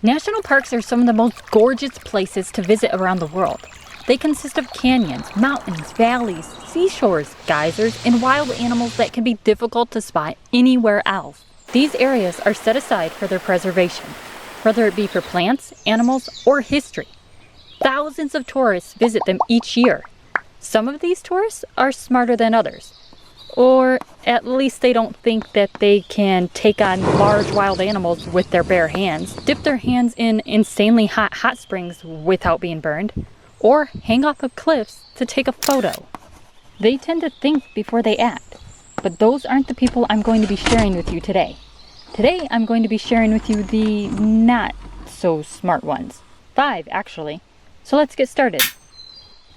National parks are some of the most gorgeous places to visit around the world. They consist of canyons, mountains, valleys, seashores, geysers, and wild animals that can be difficult to spot anywhere else. These areas are set aside for their preservation, whether it be for plants, animals, or history. Thousands of tourists visit them each year. Some of these tourists are smarter than others. Or at least they don't think that they can take on large wild animals with their bare hands, dip their hands in insanely hot springs without being burned, or hang off of cliffs to take a photo. They tend to think before they act, but those aren't the people I'm going to be sharing with you today. Today I'm going to be sharing with you the not so smart ones. 5 actually. So let's get started.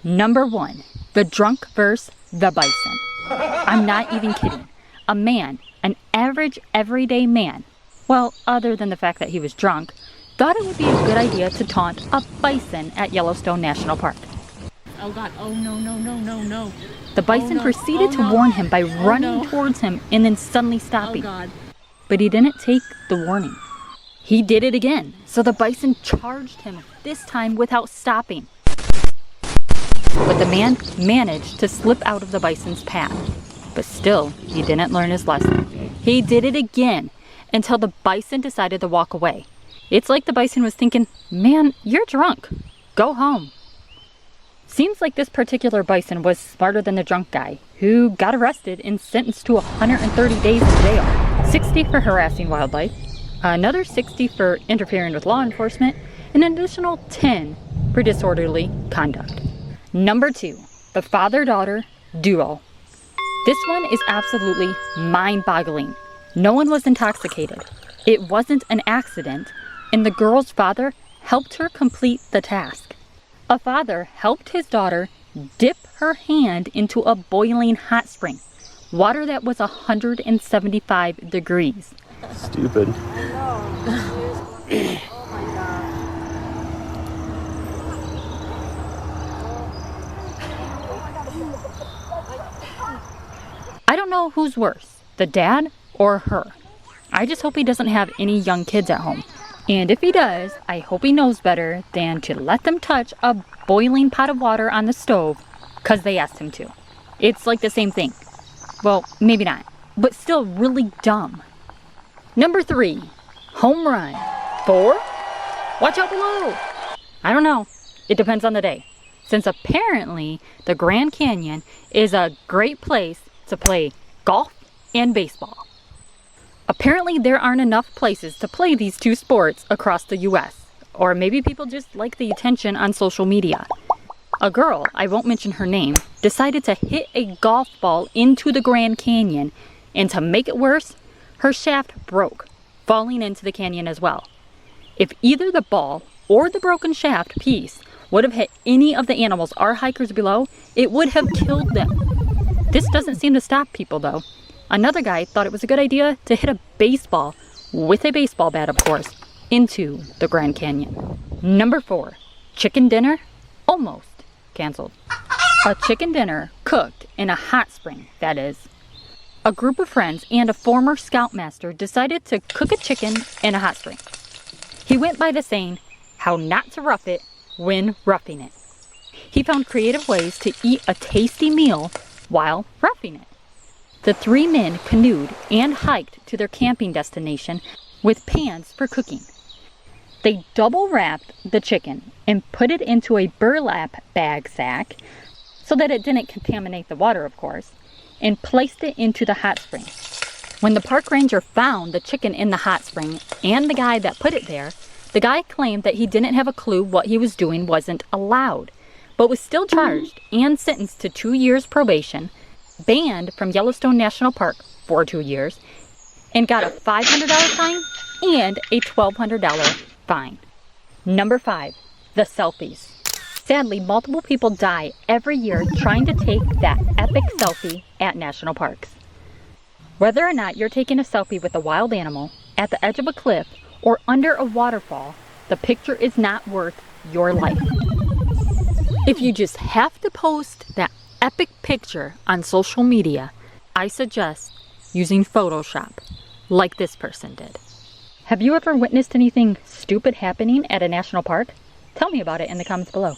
Number 1, the drunk versus the bison. I'm not even kidding. A man, an average everyday man, well, other than the fact that he was drunk, thought it would be a good idea to taunt a bison at Yellowstone National Park. Oh God, oh no, no, no, no, no. The bison proceeded to warn him by running towards him and then suddenly stopping. But he didn't take the warning. He did it again, so the bison charged him, this time without stopping. But the man managed to slip out of the bison's path. But still, he didn't learn his lesson. He did it again until the bison decided to walk away. It's like the bison was thinking, man, you're drunk. Go home. Seems like this particular bison was smarter than the drunk guy, who got arrested and sentenced to 130 days in jail. 60 for harassing wildlife, another 60 for interfering with law enforcement, and an additional 10 for disorderly conduct. Number 2, the father-daughter duel. This one is absolutely mind-boggling. No one was intoxicated. It wasn't an accident, and the girl's father helped her complete the task. A father helped his daughter dip her hand into a boiling hot spring, water that was 175 degrees. Stupid. I know. Seriously. Oh my God. I don't know who's worse, the dad or her. I just hope he doesn't have any young kids at home. And if he does, I hope he knows better than to let them touch a boiling pot of water on the stove because they asked him to. It's like the same thing. Well, maybe not, but still really dumb. Number 3, home run. 4, watch out below. I don't know. It depends on the day. Since apparently the Grand Canyon is a great place to play golf and baseball. Apparently there aren't enough places to play these two sports across the US, or maybe people just like the attention on social media. A girl, I won't mention her name, decided to hit a golf ball into the Grand Canyon, and to make it worse, her shaft broke, falling into the canyon as well. If either the ball or the broken shaft piece would have hit any of the animals or hikers below, it would have killed them. This doesn't seem to stop people though. Another guy thought it was a good idea to hit a baseball, with a baseball bat of course, into the Grand Canyon. Number 4, chicken dinner, almost canceled. A chicken dinner cooked in a hot spring, that is. A group of friends and a former scoutmaster decided to cook a chicken in a hot spring. He went by the saying, how not to rough it when roughing it. He found creative ways to eat a tasty meal while roughing it. The 3 men canoed and hiked to their camping destination with pans for cooking. They double wrapped the chicken and put it into a burlap bag sack so that it didn't contaminate the water, of course, and placed it into the hot spring. When the park ranger found the chicken in the hot spring and the guy that put it there, the guy claimed that he didn't have a clue what he was doing wasn't allowed, but was still charged and sentenced to 2 years probation, banned from Yellowstone National Park for 2 years, and got a $500 fine and a $1,200 fine. Number 5, the selfies. Sadly, multiple people die every year trying to take that epic selfie at national parks. Whether or not you're taking a selfie with a wild animal, at the edge of a cliff, or under a waterfall, the picture is not worth your life. If you just have to post that epic picture on social media, I suggest using Photoshop, like this person did. Have you ever witnessed anything stupid happening at a national park? Tell me about it in the comments below.